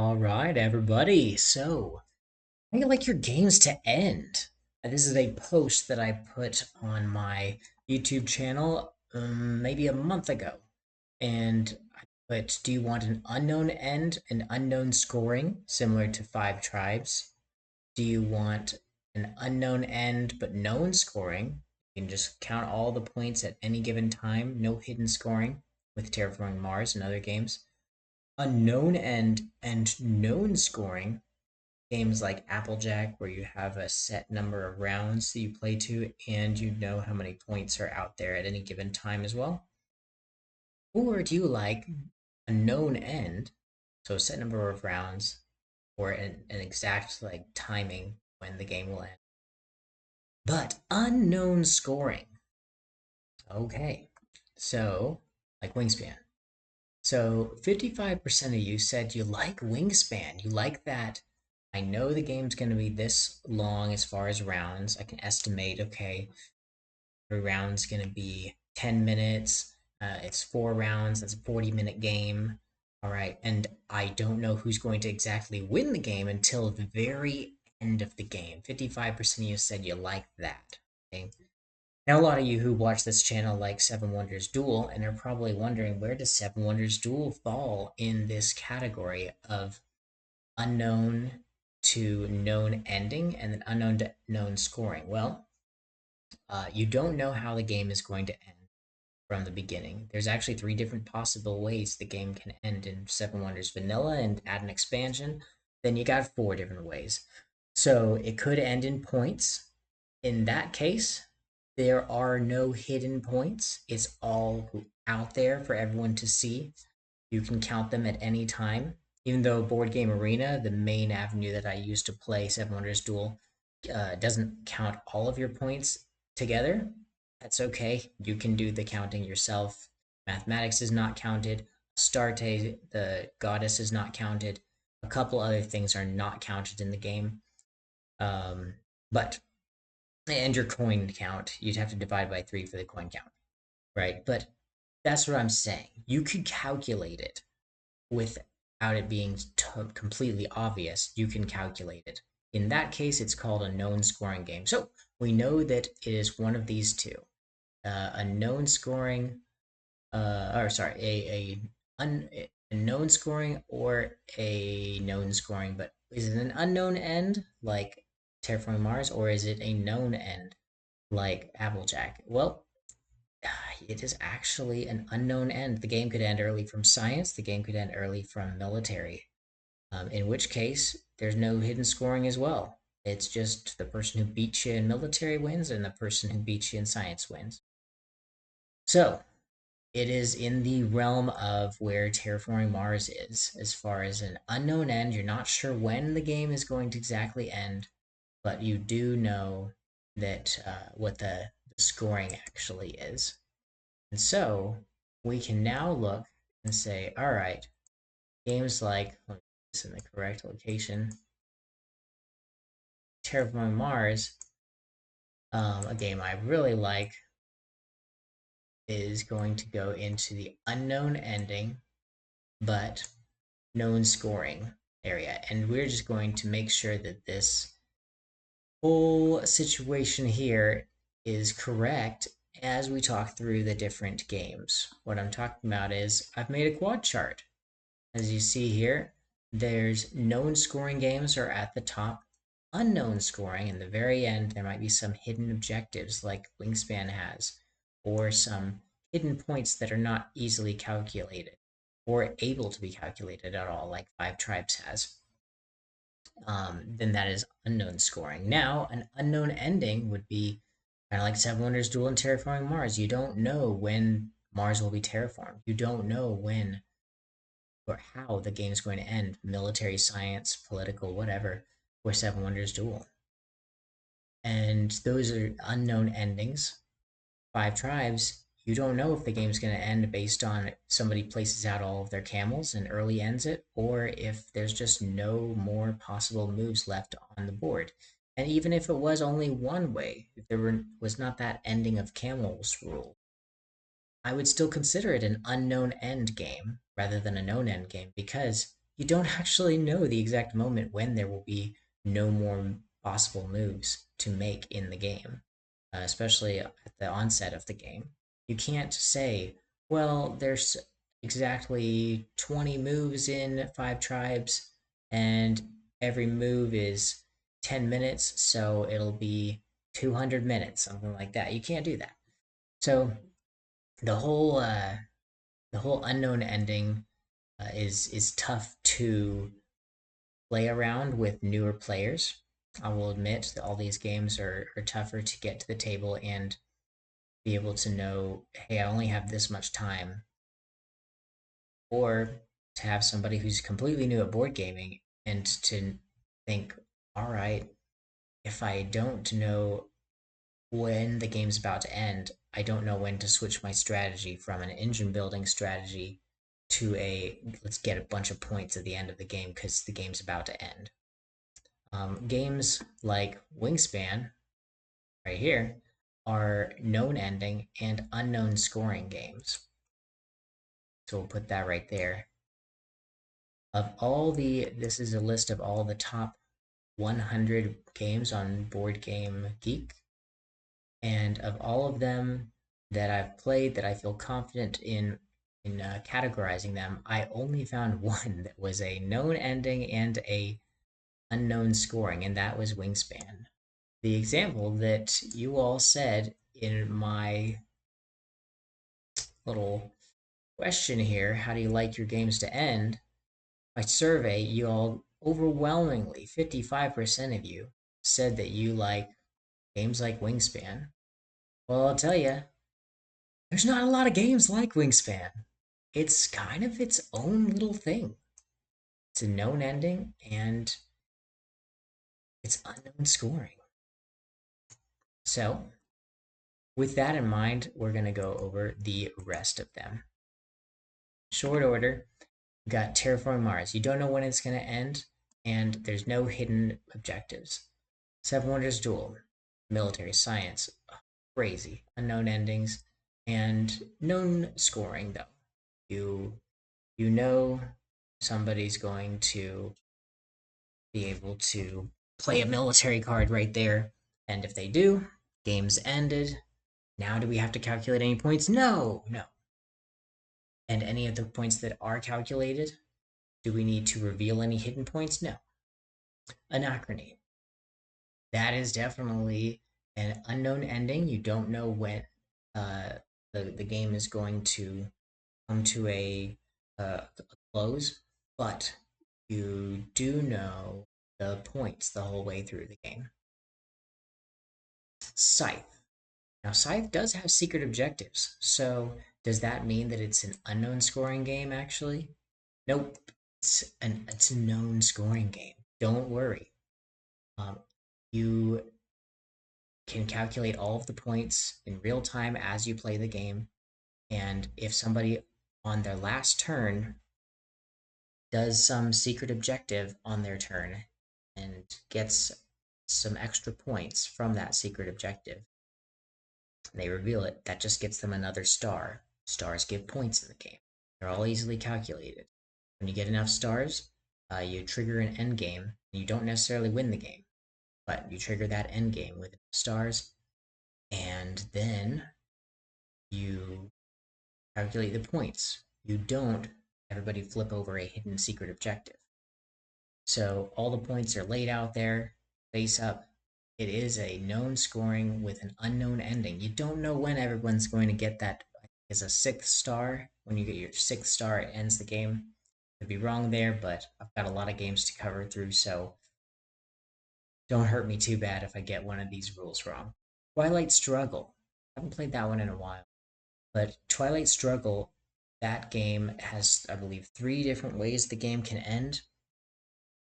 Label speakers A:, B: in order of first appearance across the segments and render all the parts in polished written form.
A: All right, everybody. So, how do you like your games to end? This is a post that I put on my YouTube channel maybe a month ago. And I put, do you want an unknown end and unknown scoring, similar to Five Tribes? Do you want an unknown end but known scoring? You can just count all the points at any given time, no hidden scoring with Terraforming Mars and other games. Unknown end and known scoring games like Applejack, where you have a set number of rounds that you play to and you know how many points are out there at any given time as well. Or do you like a known end, so a set number of rounds, or an exact like timing when the game will end, but unknown scoring? Okay, so like Wingspan. So 55% of you said you like Wingspan. You like that. I know the game's going to be this long as far as rounds. I can estimate, okay, every round's going to be 10 minutes. It's 4 rounds. That's a 40-minute game. All right. And I don't know who's going to exactly win the game until the very end of the game. 55% of you said you like that. Okay. Now, a lot of you who watch this channel like Seven Wonders Duel and are probably wondering, where does Seven Wonders Duel fall in this category of unknown to known ending and then unknown to known scoring? Well, you don't know how the game is going to end from the beginning. There's actually three different possible ways the game can end in Seven Wonders Vanilla, and add an expansion, then you got four different ways. So it could end in points. In that case, there are no hidden points. It's all out there for everyone to see. You can count them at any time. Even though Board Game Arena, the main avenue that I use to play Seven Wonders Duel, doesn't count all of your points together, that's okay. You can do the counting yourself. Mathematics is not counted. Astarte, the goddess, is not counted. A couple other things are not counted in the game. Um, but and your coin count, you'd have to divide by 3 for the coin count, right? But that's what I'm saying. You could calculate it without it being completely obvious. You can calculate it. In that case, it's called a known scoring game. So we know that it is one of these two: a known scoring, or sorry, a known scoring or a known scoring. But is it an unknown end like Terraforming Mars, or is it a known end like Applejack? Well, it is actually an unknown end. The game could end early from science, the game could end early from military, in which case there's no hidden scoring as well. It's just the person who beats you in military wins and the person who beats you in science wins. So it is in the realm of where Terraforming Mars is, as far as an unknown end. You're not sure when the game is going to exactly end, but you do know that what the scoring actually is. And so we can now look and say, all right, games like, let me put this in the correct location, Terraforming Mars, a game I really like, is going to go into the unknown ending, but known scoring area. And we're just going to make sure that this whole situation here is correct as we talk through the different games. What I'm talking about is I've made a quad chart. As you see here, there's known scoring games are at the top, unknown scoring in the very end. There might be some hidden objectives like Wingspan has, or some hidden points that are not easily calculated or able to be calculated at all, like Five Tribes has. Then that is unknown scoring. Now, an unknown ending would be kind of like Seven Wonders Duel and Terraforming Mars. You don't know when Mars will be terraformed. You don't know when or how the game is going to end: military, science, political, whatever, or Seven Wonders Duel. And those are unknown endings. Five Tribes, you don't know if the game's going to end based on somebody places out all of their camels and early ends it, or if there's just no more possible moves left on the board. And even if it was only one way, if was not that ending of camels rule, I would still consider it an unknown end game rather than a known end game, because you don't actually know the exact moment when there will be no more possible moves to make in the game, especially at the onset of the game. You can't say, well, there's exactly 20 moves in Five Tribes, and every move is 10 minutes, so it'll be 200 minutes, something like that. You can't do that. So the whole uh, the whole unknown ending is tough to play around with newer players. I will admit that all these games are tougher to get to the table and be able to know, hey, I only have this much time, or to have somebody who's completely new at board gaming and to think, all right, if I don't know when the game's about to end, I don't know when to switch my strategy from an engine building strategy to a let's get a bunch of points at the end of the game because the game's about to end. Games like Wingspan, right here, are known ending and unknown scoring games. So we'll put that right there. This is a list of all the top 100 games on Board Game Geek. And of all of them that I've played that I feel confident in categorizing them, I only found one that was a known ending and a unknown scoring, and that was Wingspan. The example that you all said in my little question here, how do you like your games to end? My survey, you all overwhelmingly, 55% of you said that you like games like Wingspan. Well, I'll tell you, there's not a lot of games like Wingspan. It's kind of its own little thing. It's a known ending and it's unknown scoring. So, with that in mind, we're going to go over the rest of them. Short order, we got Terraforming Mars. You don't know when it's going to end, and there's no hidden objectives. Seven Wonders Duel, military science, crazy, unknown endings, and known scoring though. You you know somebody's going to be able to play a military card right there, and if they do, game's ended. Now do we have to calculate any points? No, no. And any of the points that are calculated, do we need to reveal any hidden points? No. Anachrony. That is definitely an unknown ending. You don't know when uh, the game is going to come to a close, but you do know the points the whole way through the game. Scythe. Now, Scythe does have secret objectives, so does that mean that it's an unknown scoring game, actually? Nope. It's a known scoring game. Don't worry. Um, you can calculate all of the points in real time as you play the game. And if somebody on their last turn does some secret objective on their turn and gets some extra points from that secret objective, they reveal it, that just gets them another star. Stars give points in the game. They're all easily calculated. When you get enough stars, you trigger an end game. You don't necessarily win the game, but you trigger that end game with stars, and then you calculate the points. You don't everybody flip over a hidden secret objective. So all the points are laid out there, face up. It is a known scoring with an unknown ending. You don't know when everyone's going to get that. Is a sixth star. When you get your sixth star, it ends the game. Could be wrong there, but I've got a lot of games to cover through, so don't hurt me too bad if I get one of these rules wrong. Twilight Struggle. I haven't played that one in a while. But Twilight Struggle, that game has, I believe, three different ways the game can end.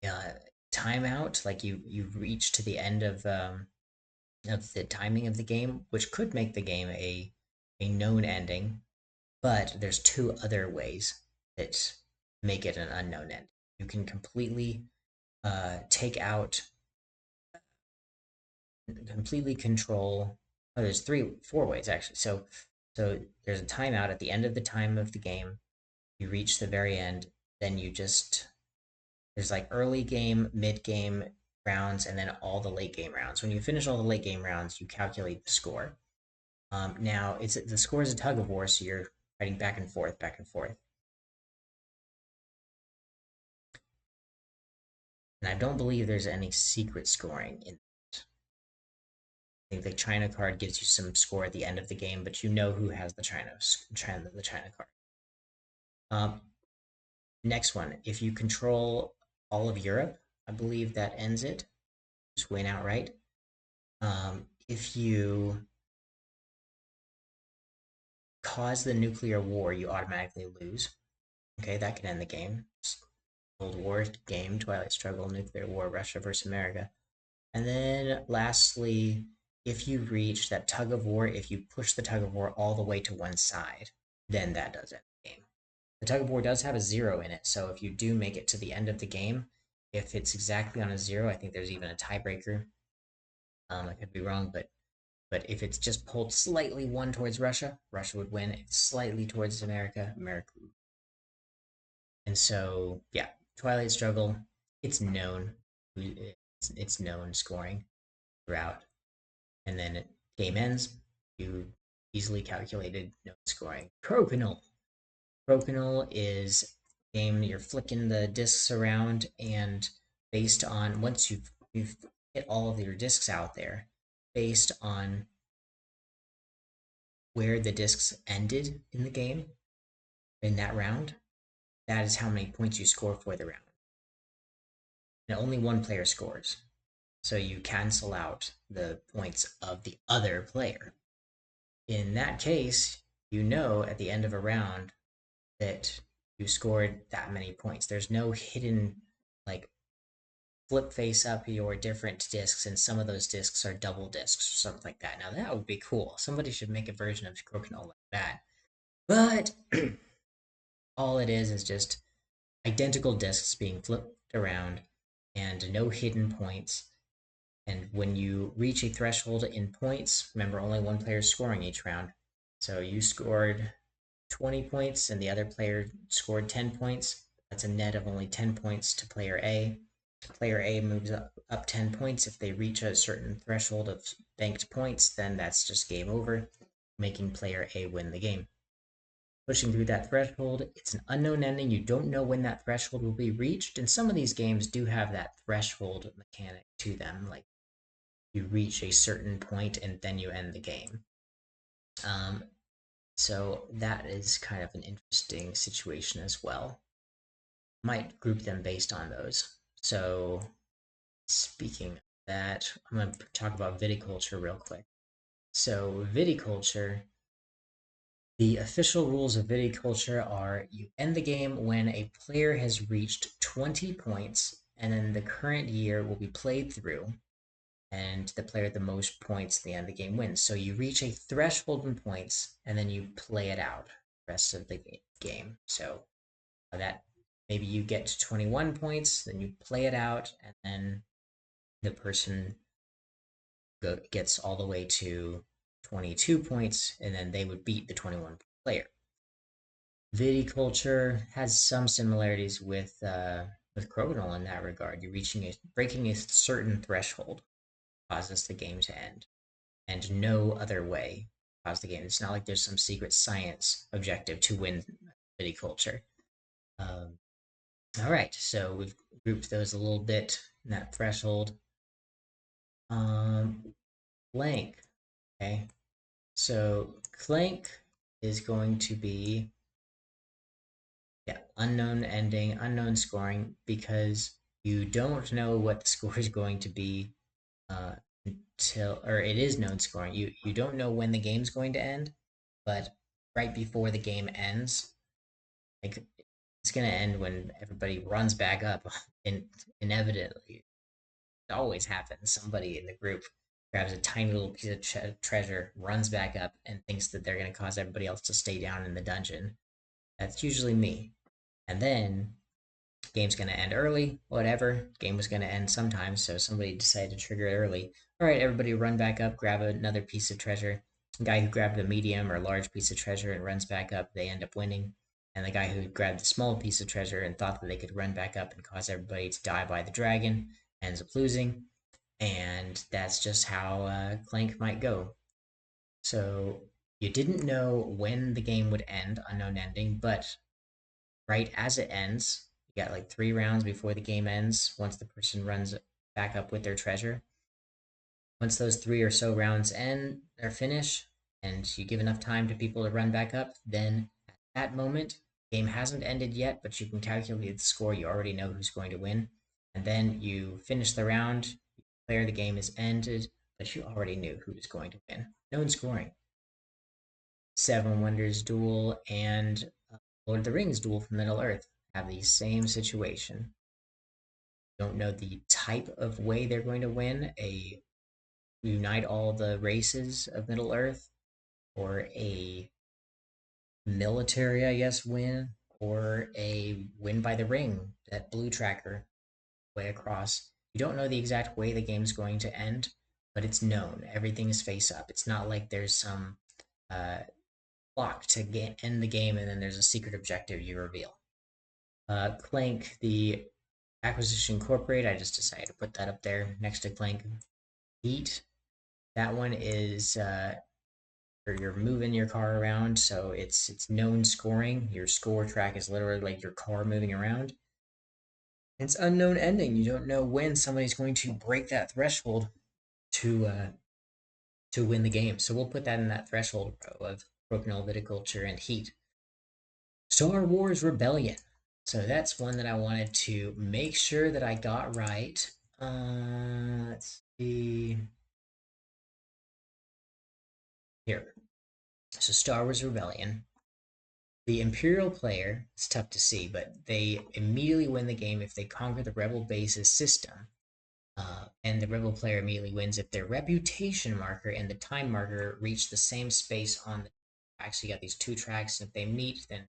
A: Uh, Timeout, like you reach to the end of the timing of the game, which could make the game a known ending. But there's two other ways that make it an unknown ending. You can completely take out, completely control. Oh, there's four ways actually. So there's a timeout at the end of the time of the game. You reach the very end, then you just There's like early game, mid game rounds, and then all the late game rounds. When you finish all the late game rounds, you calculate the score. Now it's the score is a tug of war, so you're fighting back and forth, back and forth. And I don't believe there's any secret scoring in it. I think the China card gives you some score at the end of the game, but you know who has the China card. Um, Next one, if you control all of Europe, I believe that ends it. Just win outright. If you cause the nuclear war, you automatically lose. Okay, that can end the game. Cold War game, Twilight Struggle, nuclear war, Russia versus America. And then lastly, if you reach that tug of war, if you push the tug of war all the way to one side, then that does end the game. The tug of war does have a 0 in it, so if you do make it to the end of the game, if it's exactly on a 0, I think there's even a tiebreaker. I could be wrong, but if it's just pulled slightly one towards Russia, Russia would win. If it's slightly towards America, America would. And so, yeah, Twilight Struggle, it's known. It's known scoring throughout. And then game ends, you easily calculated no scoring. Crokinole. Crokinole is a game you're flicking the discs around, and based on once you've hit all of your discs out there, based on where the discs ended in the game in that round, that is how many points you score for the round. And only one player scores. So you cancel out the points of the other player. In that case, you know at the end of a round that you scored that many points. There's no hidden, like, flip face up your different discs, and some of those discs are double discs or something like that. Now that would be cool. Somebody should make a version of Crokinole like that. But all it is just identical discs being flipped around and no hidden points. And when you reach a threshold in points, remember only one player is scoring each round. So you scored 20 points and the other player scored 10 points. That's a net of only 10 points to player A. Player A moves up 10 points. If they reach a certain threshold of banked points, then that's just game over, making player A win the game. Pushing through that threshold, it's an unknown ending. You don't know when that threshold will be reached, and some of these games do have that threshold mechanic to them, like you reach a certain point and then you end the game. Um, so that is kind of an interesting situation as well. Might group them based on those. So speaking of that, I'm going to talk about viticulture real quick. So viticulture, the official rules of viticulture are you end the game when a player has reached 20 points, and then the current year will be played through, and the player with the most points at the end of the game wins. So you reach a threshold in points, and then you play it out the rest of the game. So that maybe you get to 21 points, then you play it out, and then the person gets all the way to 22 points, and then they would beat the 21 player. Viticulture has some similarities with Crokinole in that regard. You're breaking a certain threshold causes the game to end, and no other way cause the game. It's not like there's some secret science objective to win viticulture. Um, all right, so we've grouped those a little bit in that threshold. Blank. Okay, so Clank is going to be, yeah, unknown ending, unknown scoring, because you don't know what the score is going to be uh, until, or it is known scoring. You don't know when the game's going to end, but right before the game ends, like it's gonna end when everybody runs back up, and inevitably, it always happens. Somebody in the group grabs a tiny little piece of treasure, runs back up, and thinks that they're gonna cause everybody else to stay down in the dungeon. That's usually me. And then game's gonna end early, whatever. Game was gonna end sometime, so somebody decided to trigger it early. All right, everybody run back up, grab another piece of treasure. The guy who grabbed a medium or large piece of treasure and runs back up, they end up winning. And the guy who grabbed the small piece of treasure and thought that they could run back up and cause everybody to die by the dragon ends up losing. And that's just how Clank might go. So you didn't know when the game would end, unknown ending, but right as it ends, you got like 3 rounds before the game ends once the person runs back up with their treasure. Once those 3 or so rounds end or finish, and you give enough time to people to run back up, then at that moment, game hasn't ended yet, but you can calculate the score. You already know who's going to win, and then you finish the round. You declare the game is ended, but you already knew who was going to win. Known scoring. Seven Wonders Duel and Lord of the Rings Duel from Middle Earth have the same situation. Don't know the type of way they're going to win. A unite all the races of Middle Earth, or a military, I guess, win, or a win by the ring, that blue tracker way across. You don't know the exact way the game's going to end, but it's known. Everything is face up. It's not like there's some uh, clock to end the game and then there's a secret objective you reveal. Clank, the Acquisition Incorporated, I just decided to put that up there next to Clank. Heat, that one is or you're moving your car around, so it's known scoring. Your score track is literally like your car moving around. It's unknown ending. You don't know when somebody's going to break that threshold to uh, to win the game. So we'll put that in that threshold row of broken old viticulture and heat. Star Wars Rebellion. So that's one that I wanted to make sure that I got right. Let's see here. So Star Wars Rebellion. The Imperial player, it's tough to see, but they immediately win the game if they conquer the Rebel base's system. And the Rebel player immediately wins if their reputation marker and the time marker reach the same space on the track. So you got these 2 tracks, and if they meet, then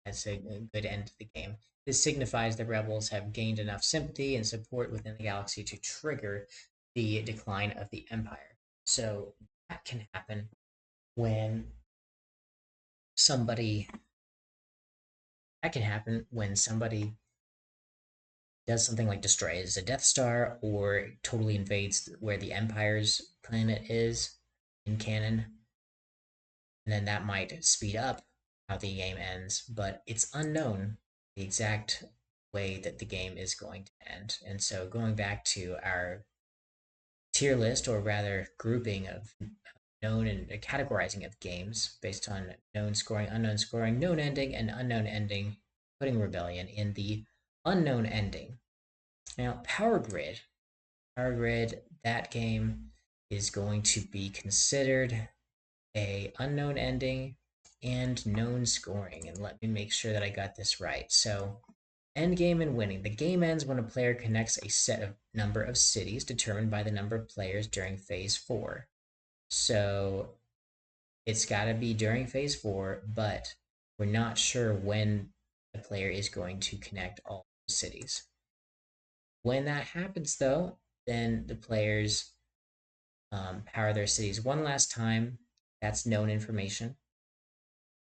A: that's a good end to the game. This signifies the rebels have gained enough sympathy and support within the galaxy to trigger the decline of the Empire. So that can happen when somebody somebody does something like destroys a Death Star or totally invades where the Empire's planet is in canon. And then that might speed up how the game ends, but it's unknown the exact way that the game is going to end. And so going back to our tier list, or rather grouping of known and categorizing of games based on known scoring, known ending, and unknown ending, putting Rebellion in the unknown ending. Now, Power Grid, that game is going to be considered a unknown ending and known scoring. And let me make sure that I got this right. So end game and winning. The game ends when a player connects a set of number of cities determined by the number of players during phase 4. So it's got to be during phase 4, but we're not sure when the player is going to connect all the cities. When that happens, though, then the players power their cities one last time. That's known information.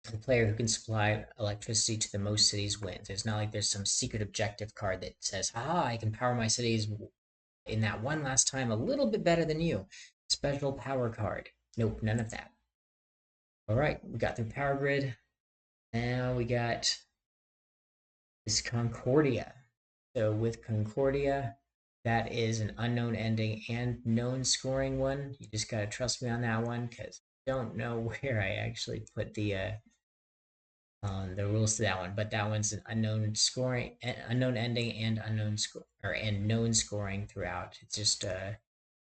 A: The player who can supply electricity to the most cities wins. It's not like there's some secret objective card that says, "Ah, I can power my cities in that one last time a little bit better than you." Special power card. Nope, none of that. All right, we got through Power Grid. Now we got this Concordia. So with Concordia, that is an unknown ending and known scoring one. You just gotta trust me on that one because I don't know where I actually put the rules to that one, but that one's an unknown scoring, unknown ending, and unknown score or and known scoring throughout. It's just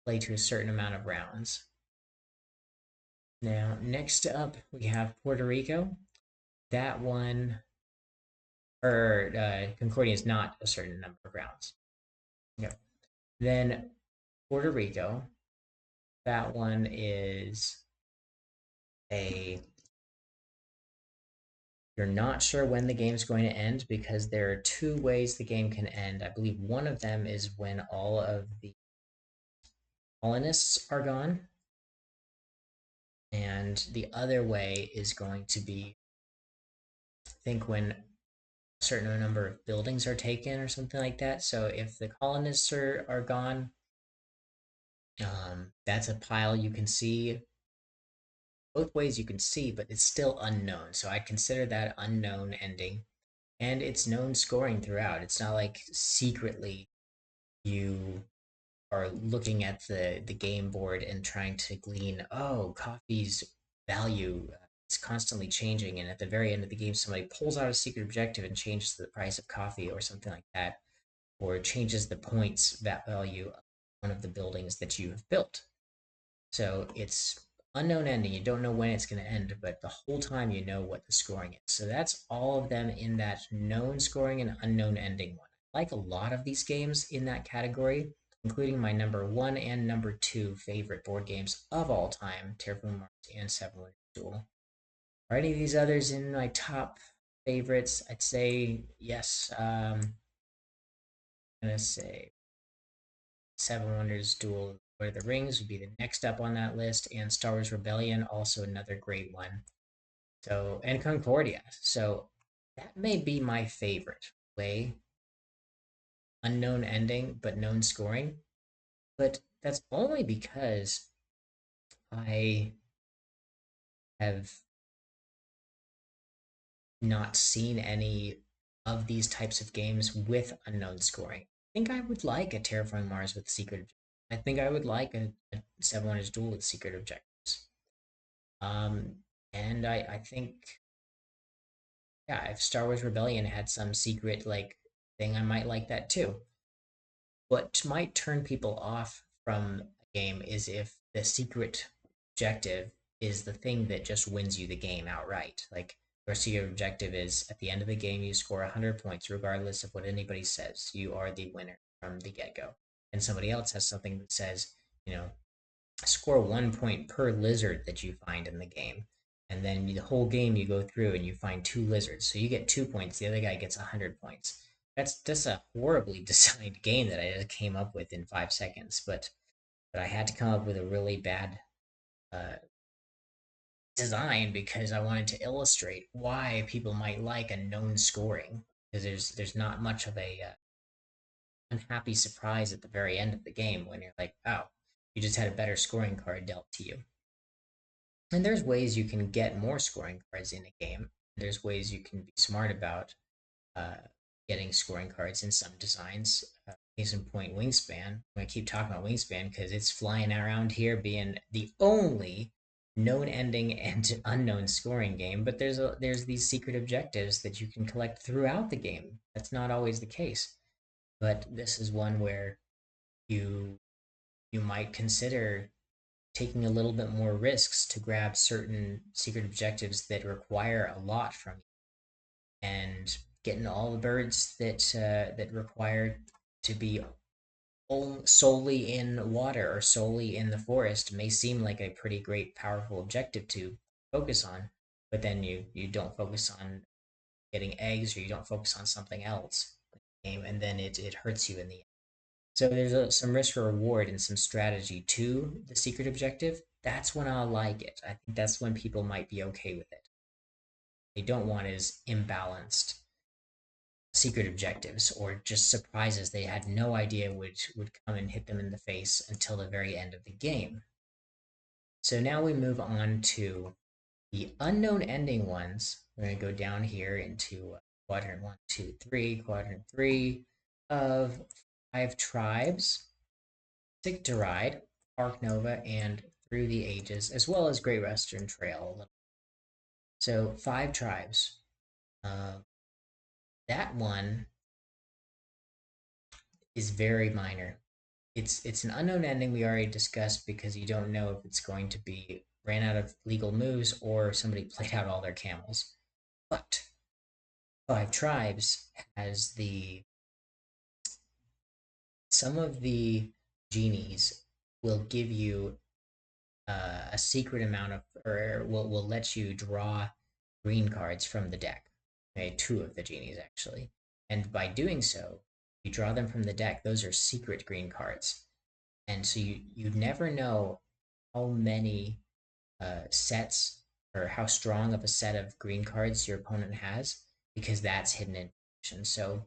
A: play to a certain amount of rounds. Now, next up, we have Puerto Rico. That one, or Concordia is not a certain number of rounds. No. Then Puerto Rico, that one is a you're not sure when the game's going to end because there are 2 ways the game can end. I believe one of them is when all of the colonists are gone, and the other way is going to be think when a certain number of buildings are taken or something like that. So if the colonists are gone, that's a pile you can see both ways you can see, but it's still unknown. So I'd consider that unknown ending. And it's known scoring throughout. It's not like secretly you are looking at the game board and trying to glean, oh, coffee's value is constantly changing, and at the very end of the game somebody pulls out a secret objective and changes the price of coffee or something like that, or changes the points value of one of the buildings that you have built. So it's unknown ending. You don't know when it's going to end, but the whole time you know what the scoring is. So that's all of them in that known scoring and unknown ending one. I like a lot of these games in that category, including my number one and number two favorite board games of all time, Terraforming Mars and Seven Wonders Duel. Are any of these others in my top favorites? I'd say yes. I'm gonna say Seven Wonders Duel Lord of the Rings would be the next up on that list, and Star Wars Rebellion, also another great one. So, and Concordia. So, that may be my favorite way. Unknown ending, but known scoring. But that's only because I have not seen any of these types of games with unknown scoring. I think I would like a Terraforming Mars with secret objectives. I think I would like a Seven Wonders Duel with secret objectives. Um, and I think, yeah, if Star Wars Rebellion had some secret like thing, I might like that too. What might turn people off from a game is if the secret objective is the thing that just wins you the game outright. Like your secret objective is at the end of the game, you score 100 points, regardless of what anybody says. You are the winner from the get go. And somebody else has something that says, you know, score 1 point per lizard that you find in the game. And then the whole game you go through and you find two lizards. So you get 2 points, the other guy gets 100 points. That's just a horribly designed game that I just came up with in 5 seconds. But I had to come up with a really bad uh, design because I wanted to illustrate why people might like a known scoring. Because there's not much of a unhappy surprise at the very end of the game when you're like, oh, you just had a better scoring card dealt to you. And there's ways you can get more scoring cards in a game. There's ways you can be smart about uh, getting scoring cards in some designs. Case in point, Wingspan. I'm gonna keep talking about Wingspan because it's flying around here being the only known ending and unknown scoring game. But there's these secret objectives that you can collect throughout the game. That's not always the case. But this is one where you you might consider taking a little bit more risks to grab certain secret objectives that require a lot from you, and getting all the birds that require to be solely in water or solely in the forest may seem like a pretty great powerful objective to focus on, but then you don't focus on getting eggs, or you don't focus on something else in the game, and then it hurts you in the end. So there's some risk for reward and some strategy to the secret objective. That's when I'll like it. I think that's when people might be okay with it. They don't want is imbalanced secret objectives or just surprises they had no idea would come and hit them in the face until the very end of the game. So now we move on to the unknown ending ones. We're going to go down here into quadrant one, two, three, quadrant three of five tribes. Ticket to Ride, Arc Nova, and Through the Ages, as well as Great Western Trail. So five tribes. Uh, that one is very minor. It's an unknown ending we already discussed because you don't know if it's going to be ran out of legal moves or somebody played out all their camels. But Five Tribes has the some of the genies will give you a secret amount of, or will let you draw green cards from the deck. Okay, two of the genies actually, and by doing so, you draw them from the deck. Those are secret green cards, and so you never know how many sets or how strong of a set of green cards your opponent has. because that's hidden information. So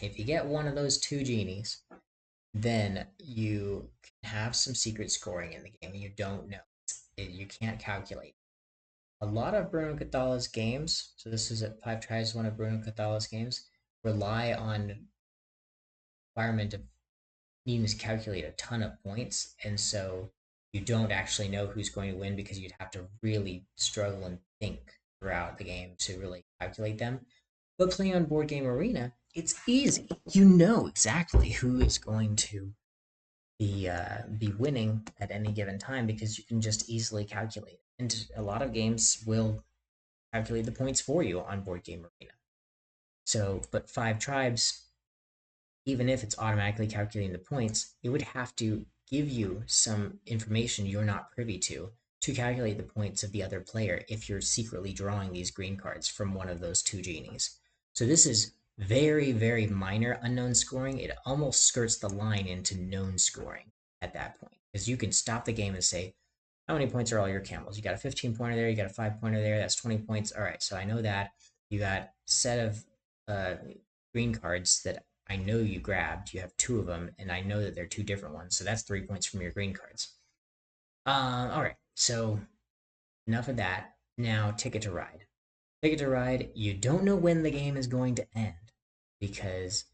A: if you get one of those two genies, then you can have some secret scoring in the game and you don't know. You can't calculate. A lot of Bruno Catala's games, so this is at Five Tries, one of Bruno Catala's games, rely on requirement of needing to calculate a ton of points, and so you don't actually know who's going to win because you'd have to really struggle and think throughout the game to really calculate them. But playing on Board Game Arena, it's easy. You know exactly who is going to be winning at any given time because you can just easily calculate. And a lot of games will calculate the points for you on Board Game Arena. So, but Five Tribes, even if it's automatically calculating the points, it would have to give you some information you're not privy to calculate the points of the other player if you're secretly drawing these green cards from one of those two genies. So this is very, very minor unknown scoring. It almost skirts the line into known scoring at that point because you can stop the game and say, how many points are all your camels? You got a 15 pointer there, you got a 5 pointer there, that's 20 points. All right, so I know that. You got a set of green cards that I know you grabbed. You have two of them, and I know that they're two different ones. So that's 3 points from your green cards. All right, so enough of that. Now, Ticket to Ride. Ticket to Ride, you don't know when the game is going to end because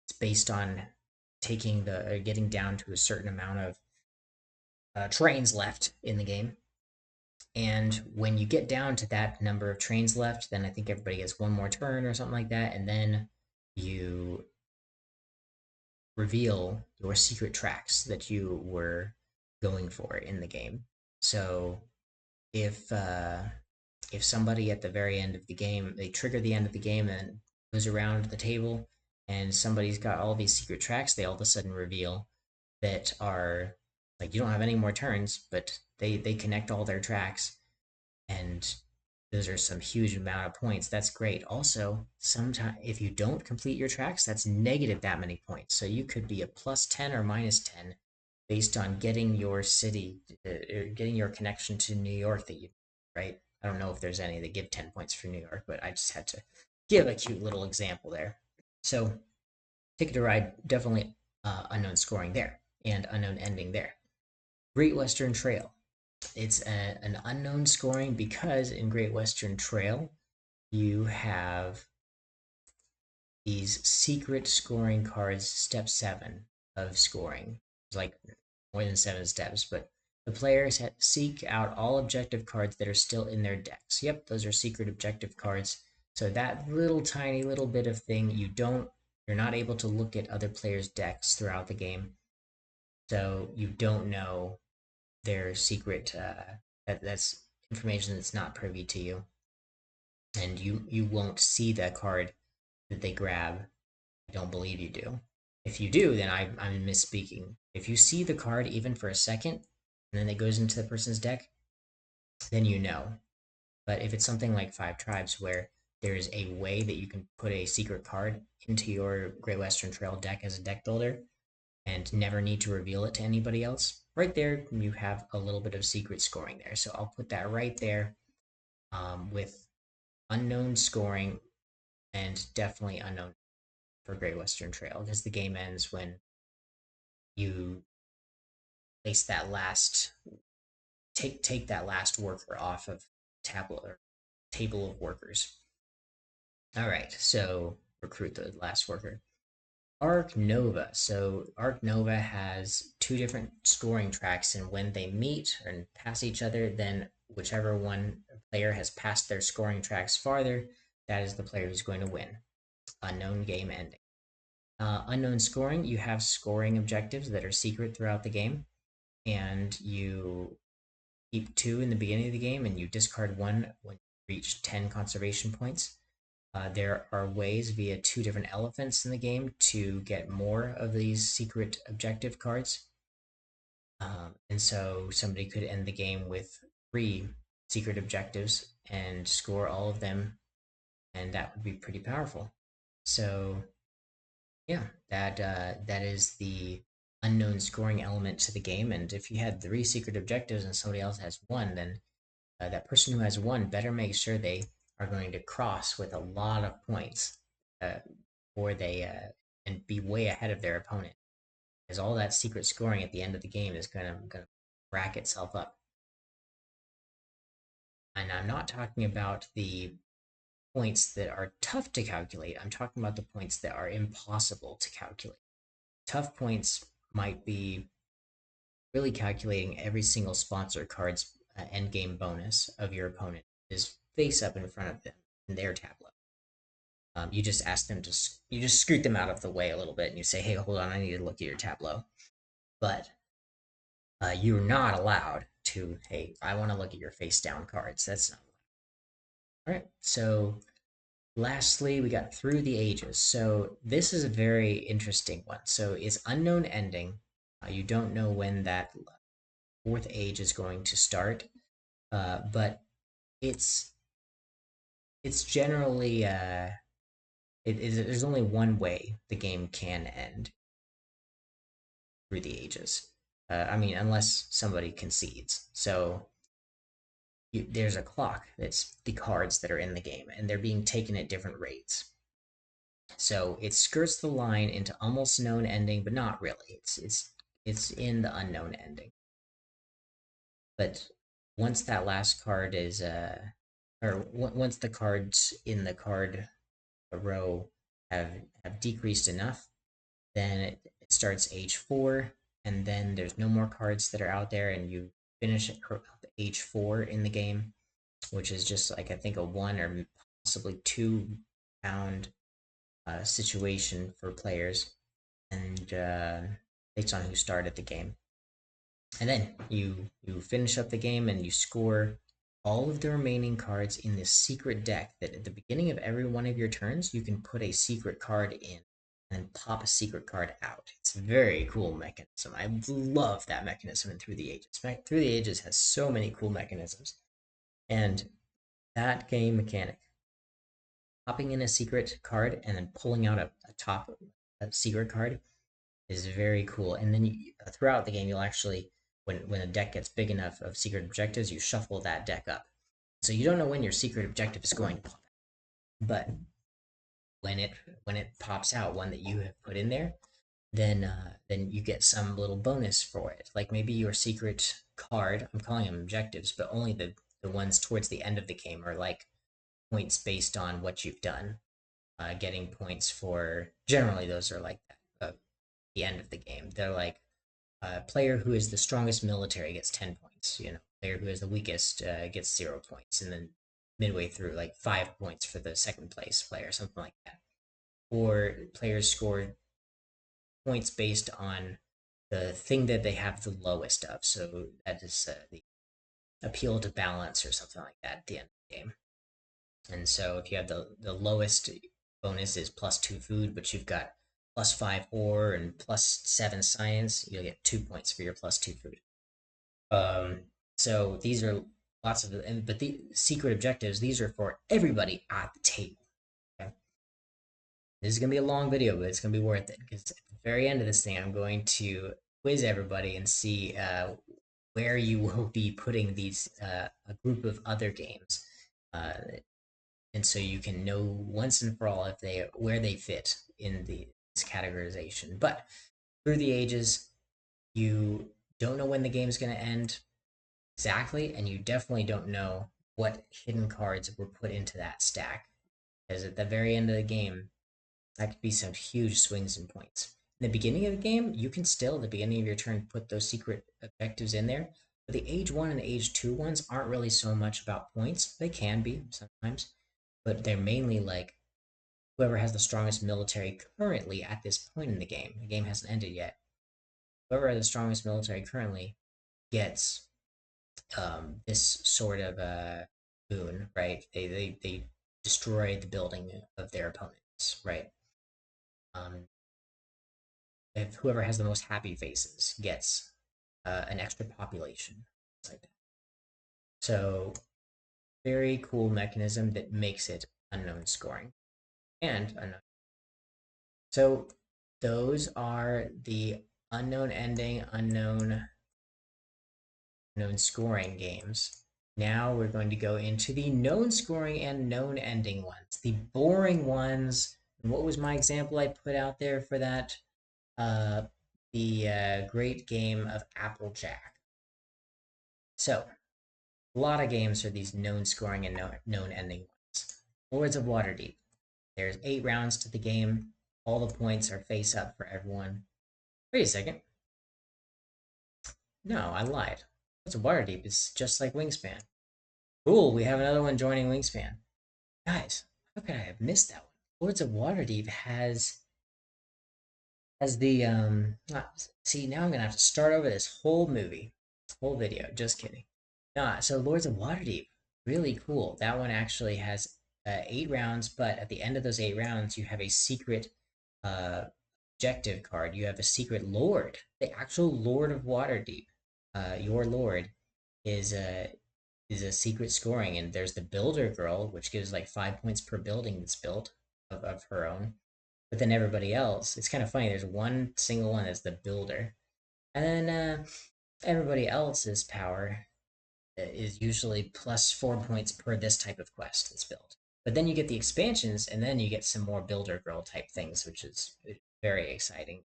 A: it's based on taking getting down to a certain amount of trains left in the game. And when you get down to that number of trains left, then I think everybody gets one more turn or something like that. And then you reveal your secret tracks that you were going for in the game. So if if somebody at the very end of the game, they trigger the end of the game and goes around the table and somebody's got all these secret tracks, they all of a sudden reveal that are like you don't have any more turns, but they connect all their tracks, and those are some huge amount of points. That's great. Also, sometimes if you don't complete your tracks, that's negative that many points. So you could be a plus 10 or minus 10 based on getting your city, getting your connection to New York that you, right? I don't know if there's any that give 10 points for New York, but I just had to give a cute little example there. So, Ticket to Ride, definitely unknown scoring there and unknown ending there. Great Western Trail, it's an unknown scoring because in Great Western Trail, you have these secret scoring cards, step 7 of scoring. It's like more than 7 steps, but the players seek out all objective cards that are still in their decks. Yep, those are secret objective cards. So that little tiny little bit of thing, you're not able to look at other players' decks throughout the game. So you don't know their secret that's information that's not privy to you, and you won't see that card that they grab. I don't believe you do. If you do, then I'm misspeaking. If you see the card even for a second and then it goes into the person's deck, then you know. But if it's something like Five Tribes where there's a way that you can put a secret card into your Great Western Trail deck as a deck builder and never need to reveal it to anybody else, right there you have a little bit of secret scoring there. So I'll put that right there with unknown scoring and definitely unknown for Great Western Trail because the game ends when you place that last take that last worker off of table of workers. All right, so recruit the last worker. Arc Nova. So Arc Nova has two different scoring tracks, and when they meet and pass each other, then whichever one player has passed their scoring tracks farther, that is the player who's going to win. Unknown game ending. Unknown scoring, you have scoring objectives that are secret throughout the game, and you keep two in the beginning of the game, and you discard one when you reach 10 conservation points. There are ways via two different elephants in the game to get more of these secret objective cards. And so somebody could end the game with 3 secret objectives and score all of them, and that would be pretty powerful. So yeah, that is the unknown scoring element to the game. And if you had 3 secret objectives and somebody else has one, then that person who has one better make sure they are going to cross with a lot of points, uh, or they and be way ahead of their opponent, because all that secret scoring at the end of the game is gonna rack itself up. And I'm not talking about the points that are tough to calculate. I'm talking about the points that are impossible to calculate. Tough points might be really calculating every single sponsor card's end game bonus of your opponent is face up in front of them in their tableau. You just ask them to, you just scoot them out of the way a little bit and you say, hey, hold on, I need to look at your tableau. But you're not allowed to, hey, I want to look at your face down cards. That's not allowed. All right, so lastly, we got Through the Ages. So this is a very interesting one. So it's unknown ending. You don't know when that fourth age is going to start, but it's it's generally there's only one way the game can end through the ages. I mean, unless somebody concedes. So there's a clock that's the cards that are in the game, and they're being taken at different rates. So it skirts the line into almost known ending, but not really. It's in the unknown ending. But once that last card is once the cards in the card row have decreased enough, then it starts age 4, and then there's no more cards that are out there, and you finish age 4 in the game, which is just like I think a 1 or possibly 2 pound situation for players, and based on who started the game. And then you finish up the game and you score all of the remaining cards in this secret deck that at the beginning of every one of your turns you can put a secret card in and pop a secret card out. It's a very cool mechanism. I love that mechanism in Through the Ages. Through the Ages has so many cool mechanisms. And that game mechanic, popping in a secret card and then pulling out a secret card, is very cool. And then throughout the game, you'll actually, when a deck gets big enough of secret objectives, you shuffle that deck up. So you don't know when your secret objective is going to pop out. But when it pops out, one that you have put in there, then you get some little bonus for it. Like maybe your secret card, I'm calling them objectives, but only the ones towards the end of the game are like points based on what you've done. Getting points for, generally those are like the end of the game. They're like player who is the strongest military gets 10 points. Player who is the weakest gets 0 points, and then midway through, like 5 points for the second place player, something like that. Or players score points based on the thing that they have the lowest of. So that is the appeal to balance or something like that at the end of the game. And so if you have the lowest bonus is +2 food, but you've got +5 ore and +7 science, you'll get 2 points for your +2 food. So these are lots of, but the secret objectives, these are for everybody at the table. Okay? This is gonna be a long video, but it's gonna be worth it because at the very end of this thing, I'm going to quiz everybody and see where you will be putting these a group of other games. And so you can know once and for all if where they fit in this categorization. But Through the Ages, you don't know when the game's going to end exactly, and you definitely don't know what hidden cards were put into that stack, because at the very end of the game, that could be some huge swings in points. In the beginning of the game, you can still, at the beginning of your turn, put those secret objectives in there. But the age 1 and age 2 ones aren't really so much about points. They can be sometimes, but they're mainly like whoever has the strongest military currently at this point in the game. The game hasn't ended yet. Whoever has the strongest military currently gets this sort of boon, right? They destroy the building of their opponents, right? If whoever has the most happy faces gets an extra population, like that. So very cool mechanism that makes it unknown scoring and unknown. So those are the unknown ending, unknown scoring games. Now we're going to go into the known scoring and known ending ones, the boring ones. And what was my example I put out there for that? Uh, the great game of Applejack. So, a lot of games are these known scoring and known ending ones. Lords of Waterdeep. There's 8 rounds to the game. All the points are face up for everyone. Wait a second. No, I lied. Lords of Waterdeep is just like Wingspan. Cool, we have another one joining Wingspan. Guys, how could I have missed that one? Lords of Waterdeep has the see, now I'm gonna have to start over this whole movie, whole video. Just kidding. Nah, so Lords of Waterdeep, really cool. That one actually has 8 rounds, but at the end of those 8 rounds, you have a secret uh objective card. You have a secret lord, the actual Lord of Waterdeep. Your lord is a secret scoring, and there's the Builder Girl, which gives like 5 points per building that's built of her own. But then everybody else, it's kind of funny. There's one single one that's the builder, and then everybody else's power is usually plus 4 points per this type of quest that's built. But then you get the expansions, and then you get some more builder girl type things, which is a very exciting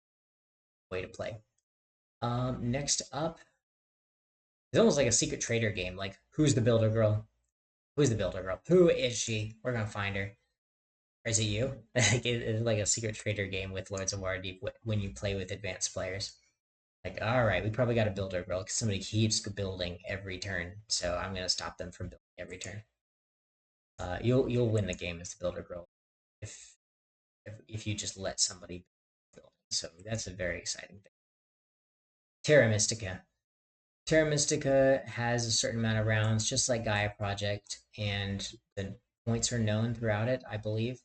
A: way to play. Next up, it's almost like a secret trader game. Like, who's the builder girl? Who's the builder girl? Who is she? We're gonna find her. Or is it you? It's like a secret trader game with Lords of Waterdeep when you play with advanced players. Like, all right, we probably got a builder girl because somebody keeps building every turn, so I'm gonna stop them from building every turn. You'll win the game as the builder girl if if you just let somebody build. So that's a very exciting thing. Terra Mystica. Terra Mystica has a certain amount of rounds, just like Gaia Project, and the points are known throughout it, I believe.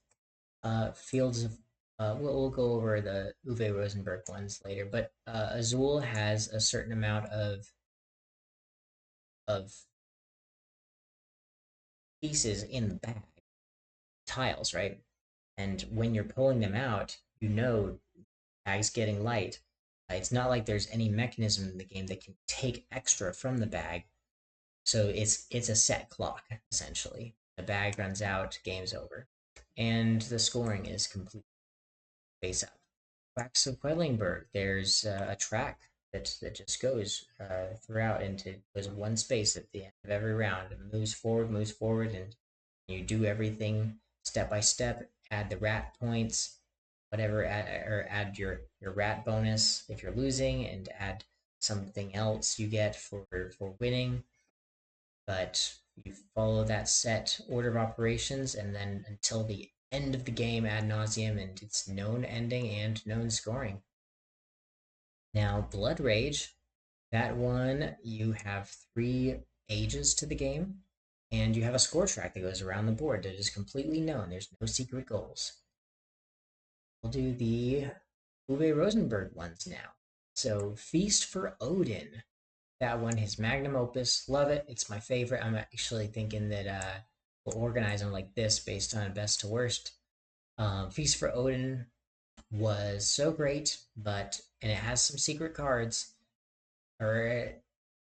A: Fields of we'll go over the Uwe Rosenberg ones later, but Azul has a certain amount of pieces in the bag, tiles, right? And when you're pulling them out, you know the bag's getting light. It's not like there's any mechanism in the game that can take extra from the bag, so it's a set clock essentially. The bag runs out, game's over, and the scoring is complete face up. Wax of Quedlinburg, there's a track that just goes throughout into there's one space at the end of every round. It moves forward, and you do everything step by step. Add the rat points, whatever, or add your rat bonus if you're losing, and add something else you get for winning. But you follow that set order of operations, and then until the end of the game ad nauseum, and it's known ending and known scoring. Now, Blood Rage, that one, you have 3 ages to the game, and you have a score track that goes around the board that is completely known. There's no secret goals. We'll do the Uwe Rosenberg ones now. So, Feast for Odin. That one, his magnum opus. Love it. It's my favorite. I'm actually thinking that we'll organize them like this based on best to worst. Feast for Odin was so great, and it has some secret cards, or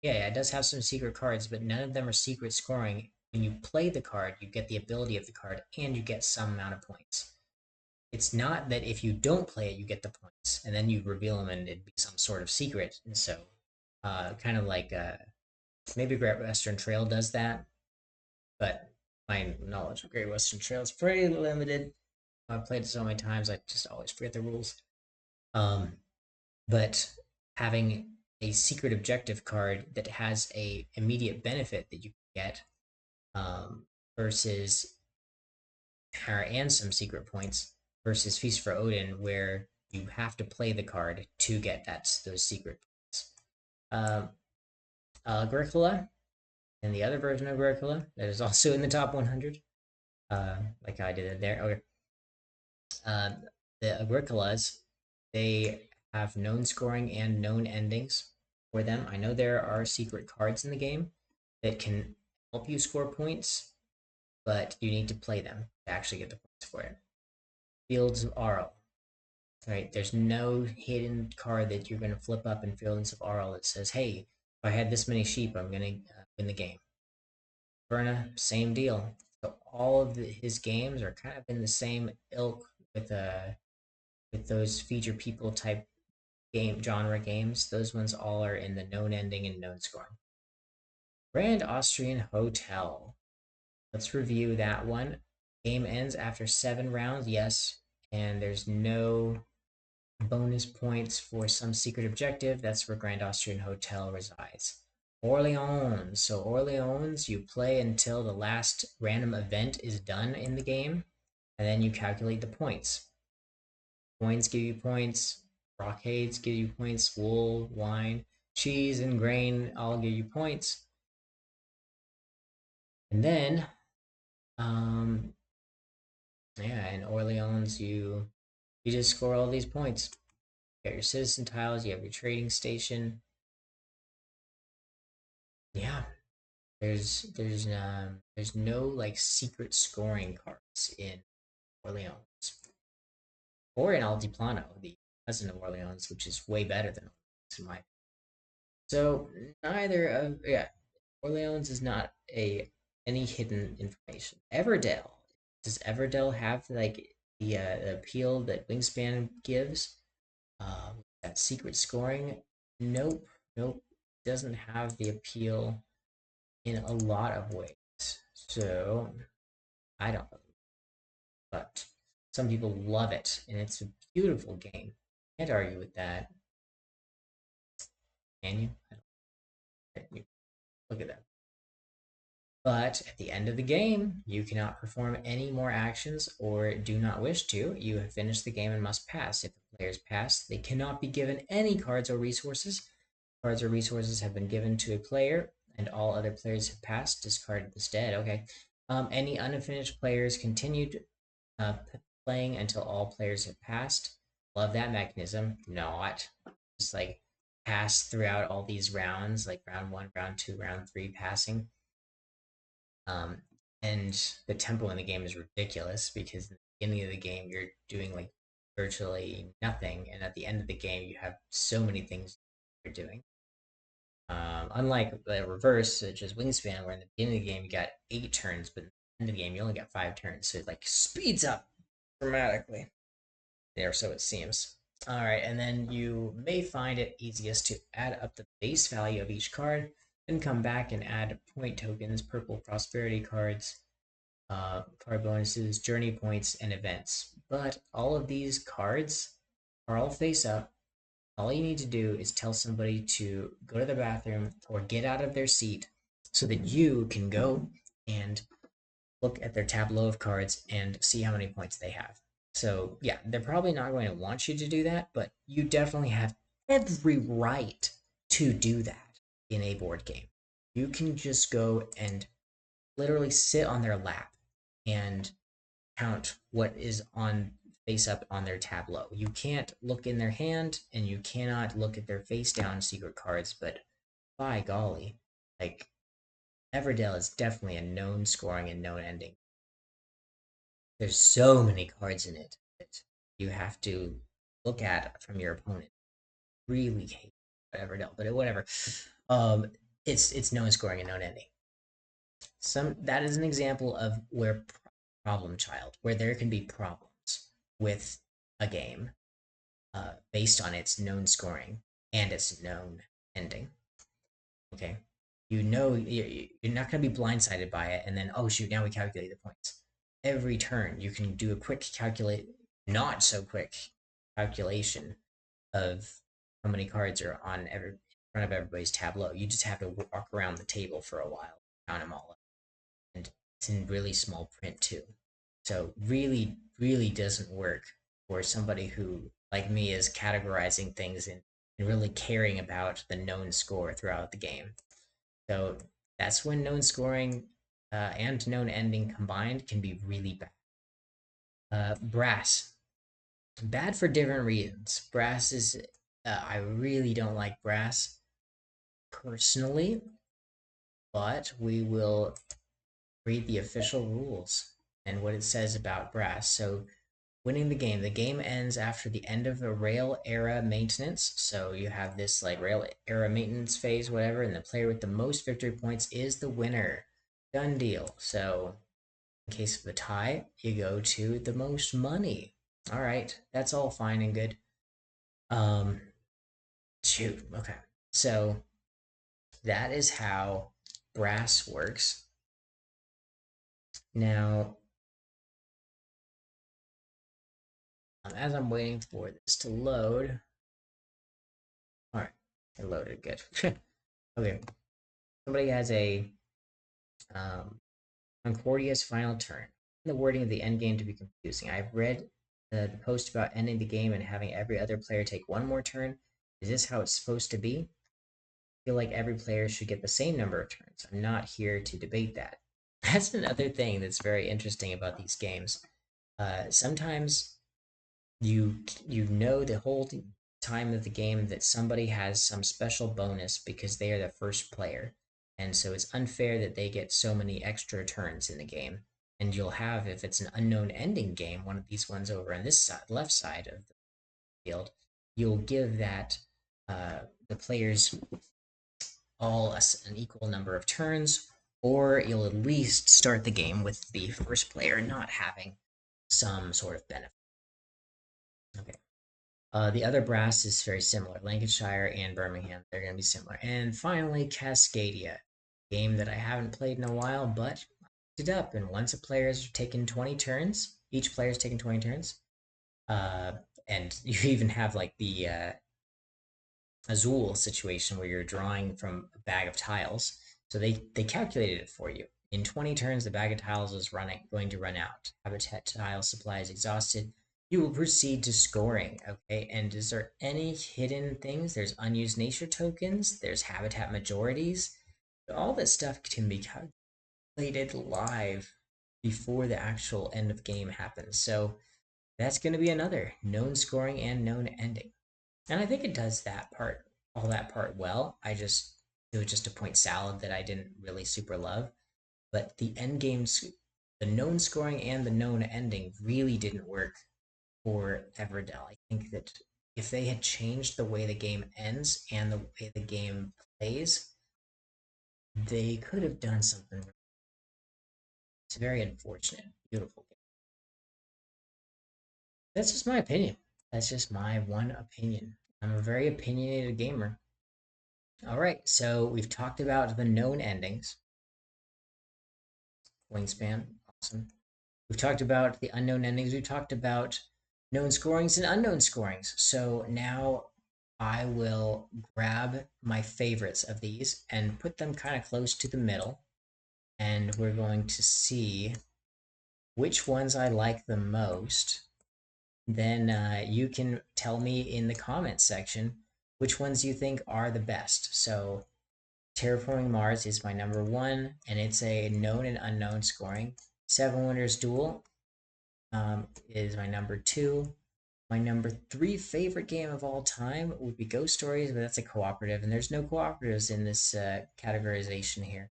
A: yeah, it does have some secret cards, but none of them are secret scoring. When you play the card, you get the ability of the card, and you get some amount of points. It's not that if you don't play it, you get the points, and then you reveal them, and it'd be some sort of secret. And so, kind of like maybe Great Western Trail does that, but my knowledge of Great Western Trail is pretty limited. I've played it so many times, I just always forget the rules. Um, but having a secret objective card that has a immediate benefit that you can get versus and some secret points versus Feast for Odin, where you have to play the card to get those secret points. Um, Agricola and the other version of Agricola that is also in the top 100, like I did it there. Okay. Uh, the Agricolas, they have known scoring and known endings for them. I know there are secret cards in the game that can help you score points, but you need to play them to actually get the points for it. Fields of Arl. Right, there's no hidden card that you're going to flip up in Fields of Arl that says, hey, if I had this many sheep, I'm going to win the game. Verna, same deal. So all of his games are kind of in the same ilk with those feature people type game genre games. Those ones all are in the known ending and known scoring. Grand Austrian Hotel. Let's review that one. Game ends after 7 rounds, yes, and there's no bonus points for some secret objective. That's where Grand Austrian Hotel resides. Orleans. So Orleans, you play until the last random event is done in the game, and then you calculate the points. Coins give you points, brocades give you points, wool, wine, cheese, and grain all give you points. And then, um, yeah, in Orleans, you just score all these points. You got your citizen tiles, you have your trading station. Yeah, there's no like secret scoring cards in Orleans or in Altiplano, the cousin of Orleans, which is way better than Orleans in my opinion. So neither of yeah, Orleans is not a any hidden information. Everdell, does Everdell have like the appeal that Wingspan gives? That secret scoring? Nope, nope. Doesn't have the appeal in a lot of ways. So I don't know, but some people love it, and it's a beautiful game. Can't argue with that, can you? Look at that. But at the end of the game, you cannot perform any more actions or do not wish to. You have finished the game and must pass. If the players pass, they cannot be given any cards or resources. Cards or resources have been given to a player, and all other players have passed. Discarded instead. Okay. Any unfinished players continued uh, playing until all players have passed. Love that mechanism. Not just like pass throughout all these rounds, like round one, round two, round three, passing. Um, and the tempo in the game is ridiculous because in the beginning of the game you're doing like virtually nothing, and at the end of the game you have so many things you're doing. Unlike the reverse, such as Wingspan, where in the beginning of the game you got 8 turns, but at the end of the game you only got 5 turns, so it like speeds up dramatically. There, so it seems. All right, and then you may find it easiest to add up the base value of each card, then come back and add point tokens, purple prosperity cards, card bonuses, journey points, and events. But all of these cards are all face up. All you need to do is tell somebody to go to the bathroom or get out of their seat so that you can go and look at their tableau of cards and see how many points they have. So, yeah, they're probably not going to want you to do that, but you definitely have every right to do that in a board game. You can just go and literally sit on their lap and count what is on face up on their tableau. You can't look in their hand and you cannot look at their face down secret cards, but by golly, like Everdell is definitely a known scoring and known ending. There's so many cards in it that you have to look at from your opponent. Really hate Everdell, but whatever. Um, it's known scoring and known ending. That is an example of where problem child, where there can be problems with a game based on its known scoring and its known ending. Okay, you're not going to be blindsided by it, and then oh shoot, now we calculate the points. Every turn, you can do a quick calculate, not so quick calculation of how many cards are on every in front of everybody's tableau. You just have to walk around the table for a while, count them all up, and it's in really small print too. So really, really doesn't work for somebody who, like me, is categorizing things and really caring about the known score throughout the game. So that's when known scoring and known ending combined can be really bad. Brass, bad for different reasons. Brass is, I really don't like brass personally, but we will read the official rules and what it says about brass. So winning the game ends after the end of a rail era maintenance. So you have this like rail era maintenance phase, whatever, and the player with the most victory points is the winner. Done deal. So, in case of a tie, you go to the most money. All right, that's all fine and good. Um, shoot. Okay. So that is how brass works. Now, as I'm waiting for this to load, all right, it loaded good. Okay, somebody has a um, Concordia's final turn. The wording of the end game to be confusing. I've read the post about ending the game and having every other player take one more turn. Is this how it's supposed to be? I feel like every player should get the same number of turns. I'm not here to debate that. That's another thing that's very interesting about these games. Sometimes you know the whole time of the game that somebody has some special bonus because they are the first player, and so it's unfair that they get so many extra turns in the game. And you'll have, if it's an unknown ending game, one of these ones over on this side, left side of the field, you'll give that the players all an equal number of turns, or you'll at least start the game with the first player not having some sort of benefit. Okay. The other brass is very similar. Lancashire and Birmingham, they're going to be similar. And finally, Cascadia, game that I haven't played in a while, but I picked it up. And once a player's taken 20 turns, each player's taken 20 turns. Uh, and you even have like the Azul situation where you're drawing from a bag of tiles. So they calculated it for you. In 20 turns, the bag of tiles is going to run out. Habitat tile supply is exhausted. You will proceed to scoring. Okay, and is there any hidden things? There's unused nature tokens. There's habitat majorities. All this stuff can be calculated live before the actual end of game happens. So that's going to be another known scoring and known ending. And I think it does that part, all that part well. It was just a point salad that I didn't really super love. But the end games, the known scoring and the known ending really didn't work for Everdell. I think that if they had changed the way the game ends and the way the game plays, they could have done something. It's very unfortunate. Beautiful game. That's just my opinion. That's just my one opinion. I'm a very opinionated gamer. All right, so we've talked about the known endings. Wingspan, awesome. We've talked about the unknown endings. We've talked about known scorings and unknown scorings. So now I will grab my favorites of these and put them kind of close to the middle. And we're going to see which ones I like the most. Then you can tell me in the comments section which ones you think are the best. So Terraforming Mars is my number one, and it's a known and unknown scoring. Seven Wonders Duel is my number two. My number three favorite game of all time would be Ghost Stories, but that's a cooperative, and there's no cooperatives in this categorization here.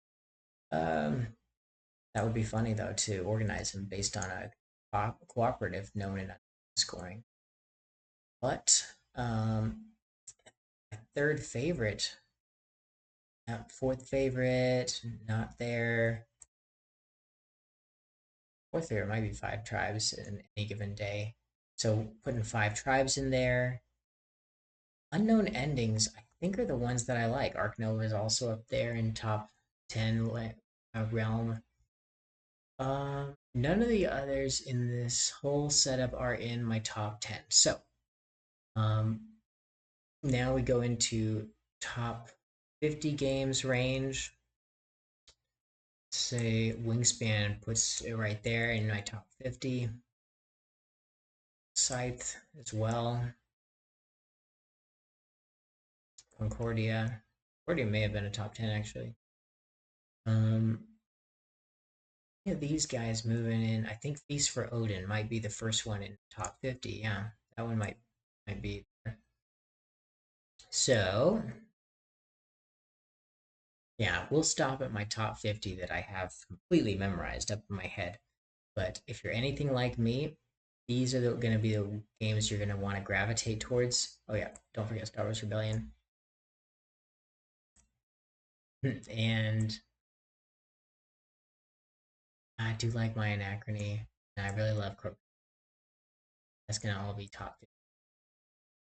A: That would be funny though to organize them based on a cooperative known and unknown scoring. But my third favorite, fourth favorite, not there. Fourth favorite might be Five Tribes in any given day. So putting Five Tribes in there. Unknown endings, I think, are the ones that I like. Arc Nova is also up there in top 10 realm. None of the others in this whole setup are in my top 10. So um, now we go into top 50 games range. Say Wingspan puts it right there in my top 50. Scythe as well. Concordia may have been a top 10 actually. Um, yeah, these guys moving in. I think Feast for Odin might be the first one in top 50. Yeah, that one might be there. So, yeah, we'll stop at my top 50 that I have completely memorized up in my head. But if you're anything like me, these are going to be the games you're going to want to gravitate towards. Oh yeah, don't forget Star Wars Rebellion. And I do like my Anachrony, and I really love Croak. That's gonna all be top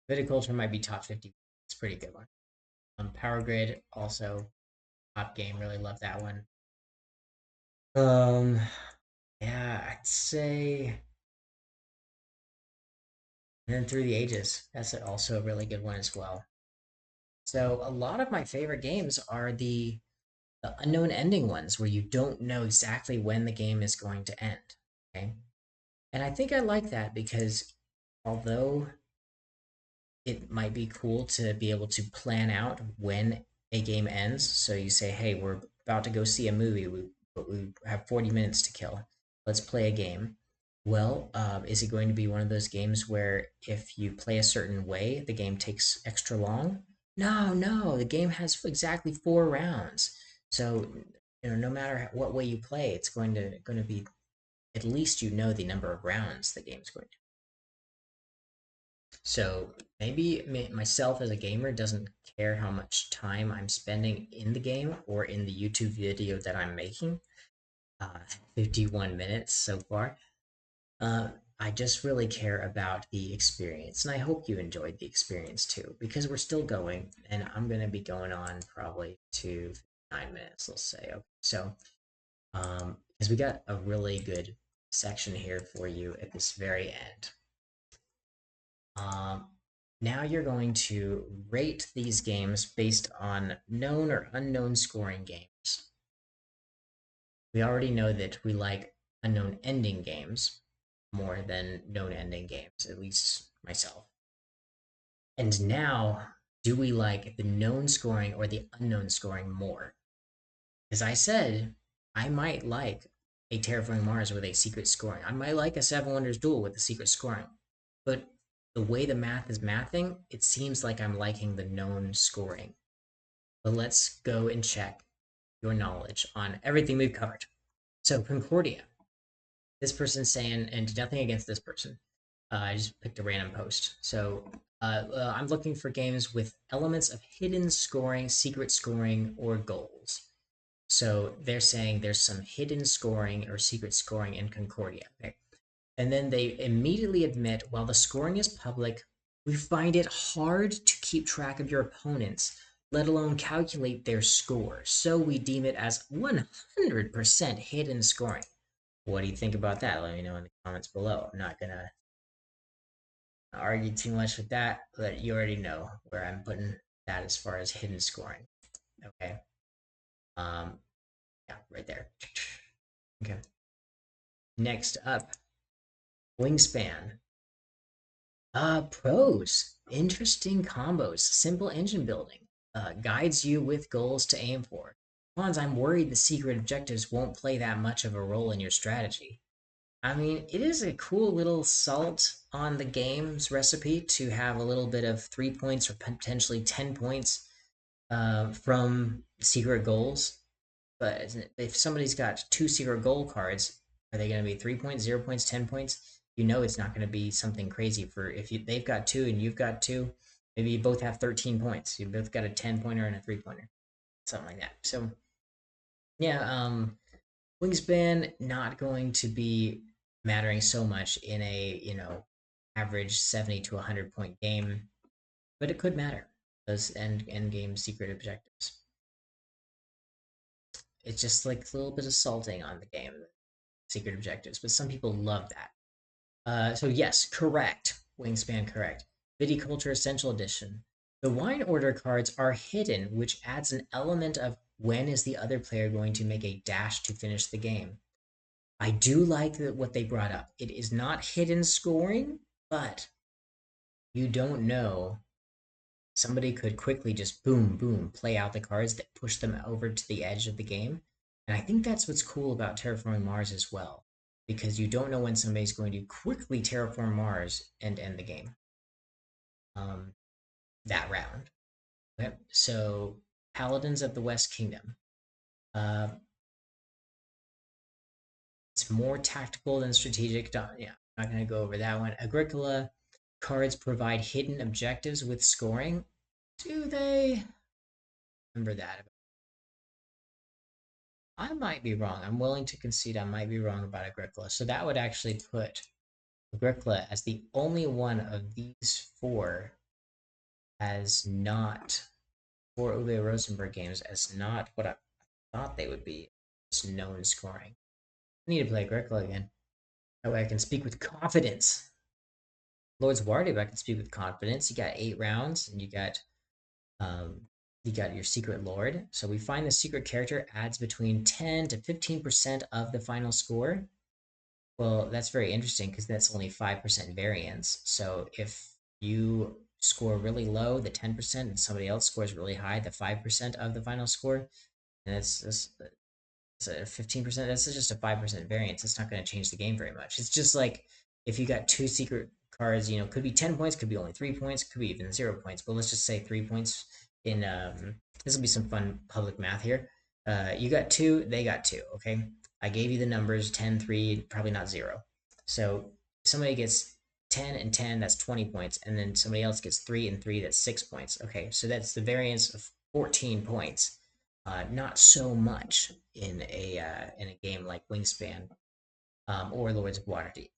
A: 50. Viticulture might be top 50. It's a pretty good one. Power Grid also top game. Really love that one. Um, yeah, I'd say. And then Through the Ages. That's also a really good one as well. So a lot of my favorite games are the unknown ending ones where you don't know exactly when the game is going to end. Okay. And I think I like that because although it might be cool to be able to plan out when a game ends. So you say, hey, we're about to go see a movie, but we have 40 minutes to kill. Let's play a game. Well, is it going to be one of those games where if you play a certain way, the game takes extra long? No, no, the game has exactly 4 rounds. So, no matter what way you play, it's going to be at least you know the number of rounds the game's going to. So maybe myself as a gamer doesn't care how much time I'm spending in the game or in the YouTube video that I'm making. 51 minutes so far. Uh, I just really care about the experience, and I hope you enjoyed the experience too, because we're still going, and I'm gonna be going on probably to 9 minutes, let's say. Okay, so because we got a really good section here for you at this very end. Um, Now you're going to rate these games based on known or unknown scoring games. We already know that we like unknown ending games more than known ending games, at least myself. And now, do we like the known scoring or the unknown scoring more? As I said, I might like a Terraforming Mars with a secret scoring. I might like a Seven Wonders Duel with a secret scoring. But the way the math is mathing, it seems like I'm liking the known scoring. But let's go and check your knowledge on everything we've covered. So, Concordia. This person's saying, and nothing against this person. I just picked a random post. So, I'm looking for games with elements of hidden scoring, secret scoring, or goals. So they're saying there's some hidden scoring or secret scoring in Concordia. Okay? And then they immediately admit while the scoring is public, we find it hard to keep track of your opponents, let alone calculate their score. So we deem it as 100% hidden scoring. What do you think about that? Let me know in the comments below. I'm not going to argue too much with that, but you already know where I'm putting that as far as hidden scoring. Okay. Um, yeah, right there. Okay. Next up, Wingspan. Pros. Interesting combos. Simple engine building. Guides you with goals to aim for. Cons, I'm worried the secret objectives won't play that much of a role in your strategy. I mean, it is a cool little salt on the game's recipe to have a little bit of 3 points or potentially 10 points from secret goals. But if somebody's got two secret goal cards, are they going to be 3 points, 0 points, 10 points? You know, it's not going to be something crazy for if they've got two and you've got two. Maybe you both have 13 points. You both got a 10 pointer and a 3 pointer, something like that. So yeah, Wingspan not going to be mattering so much in a average 70 to 100 point game, but it could matter. Those end game secret objectives. It's just like a little bit of salting on the game, secret objectives, but some people love that. So yes, correct. Wingspan correct. Viticulture Essential Edition. The wine order cards are hidden, which adds an element of when is the other player going to make a dash to finish the game. I do like what they brought up. It is not hidden scoring, but you don't know. Somebody could quickly just boom, boom, play out the cards that push them over to the edge of the game. And I think that's what's cool about Terraforming Mars as well, because you don't know when somebody's going to quickly terraform Mars and end the game um, that round. Okay? So, Paladins of the West Kingdom. Uh, it's more tactical than strategic. Yeah, I'm not going to go over that one. Agricola cards provide hidden objectives with scoring. Do they? Remember that. I might be wrong. I'm willing to concede I might be wrong about Agricola. So that would actually put Agricola as the only one of these four as not four Uwe Rosenberg games as not what I thought they would be. It's known scoring. I need to play Agricola again. That way I can speak with confidence. Lord's Wardev, I can speak with confidence. You got 8 rounds, and um, you got your secret lord. So we find the secret character adds between 10 to 15% of the final score. Well, that's very interesting because that's only 5% variance. So if you score really low, the 10%, and somebody else scores really high, the 5% of the final score, and it's a 15%. That's just a 5% variance. It's not going to change the game very much. It's just like if you got two secret cards, could be 10 points, could be only 3 points, could be even 0 points. But let's just say 3 points. In This will be some fun public math here. You got two, they got two. Okay, I gave you the numbers 10, 3, probably not 0. So somebody gets 10 and 10, that's 20 points, and then somebody else gets 3 and 3, that's 6 points. Okay, so that's the variance of 14 points. Not so much in a game like Wingspan or Lords of Waterdeep.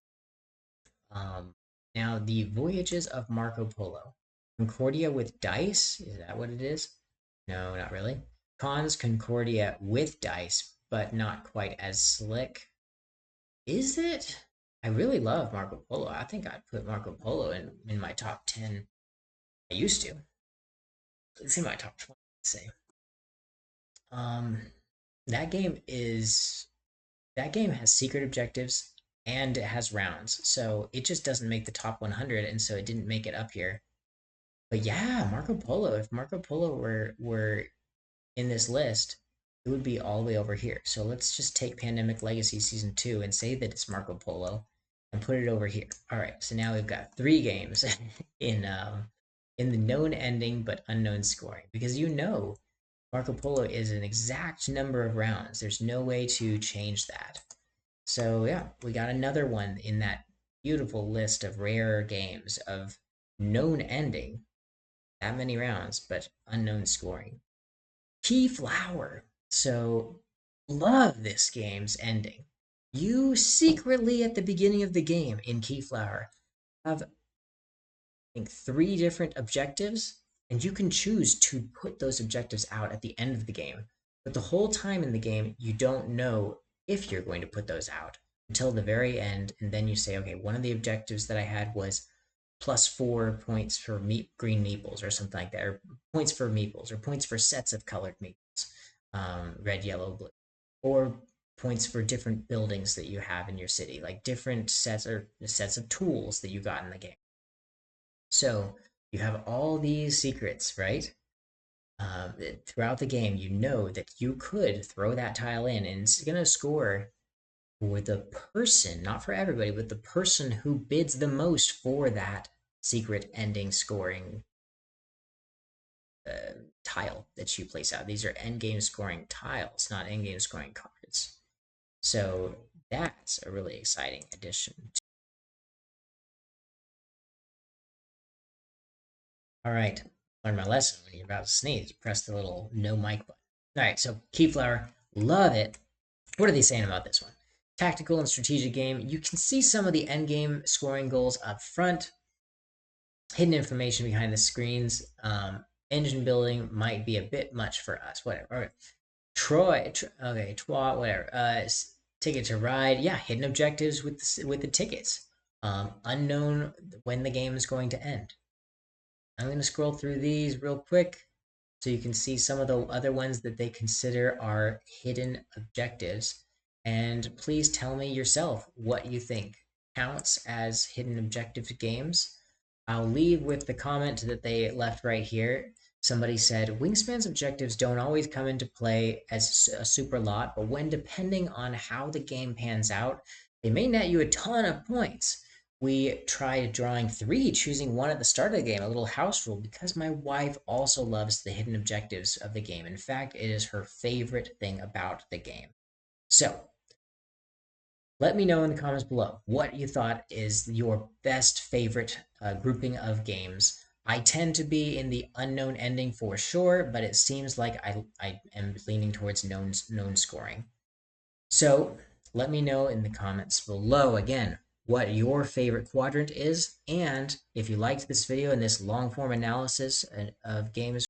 A: Um, Now, the Voyages of Marco Polo. Concordia with dice? Is that what it is? No, not really. Cons Concordia with dice, but not quite as slick. Is it? I really love Marco Polo. I think I'd put Marco Polo in my top 10. I used to. It's in my top 20, let's say. Um, that game is that game has secret objectives and it has rounds. So it just doesn't make the top 100, and so it didn't make it up here. But yeah, Marco Polo, if Marco Polo were in this list, it would be all the way over here. So let's just take Pandemic Legacy Season 2 and say that it's Marco Polo and put it over here. All right, so now we've got 3 games in the known ending but unknown scoring, because Marco Polo is an exact number of rounds. There's no way to change that. So yeah, we got another one in that beautiful list of rare games of known ending, that many rounds, but unknown scoring. Keyflower. So love this game's ending. You secretly at the beginning of the game in Keyflower have, I think, 3 different objectives, and you can choose to put those objectives out at the end of the game. But the whole time in the game, you don't know if you're going to put those out until the very end, and then you say, okay, one of the objectives that I had was +4 points for green meeples or something like that, or points for meeples, or points for sets of colored meeples, red, yellow, blue, or points for different buildings that you have in your city, like different sets or sets of tools that you got in the game. So you have all these secrets, right? Throughout the game, you know that you could throw that tile in and it's going to score for the person, not for everybody, but the person who bids the most for that secret ending scoring tile that you place out. These are end game scoring tiles, not end game scoring cards. So that's a really exciting addition. All right, learn my lesson. When you're about to sneeze, press the little no mic button. All right, so Keyflower, love it. What are they saying about this one? Tactical and strategic game. You can see some of the end game scoring goals up front. Hidden information behind the screens. Engine building might be a bit much for us. Whatever. All right. Okay, whatever. Ticket to ride. Yeah, hidden objectives with the tickets. Unknown when the game is going to end. I'm going to scroll through these real quick so you can see some of the other ones that they consider are hidden objectives. And please tell me yourself what you think counts as hidden objective games. I'll leave with the comment that they left right here. Somebody said, Wingspan's objectives don't always come into play as a super lot, but when depending on how the game pans out, they may net you a ton of points. We tried drawing 3, choosing one at the start of the game, a little house rule, because my wife also loves the hidden objectives of the game. In fact, it is her favorite thing about the game. So, let me know in the comments below what you thought is your best favorite grouping of games. I tend to be in the unknown ending for sure, but it seems like I am leaning towards known scoring. So let me know in the comments below again what your favorite quadrant is, and if you liked this video and this long form analysis of games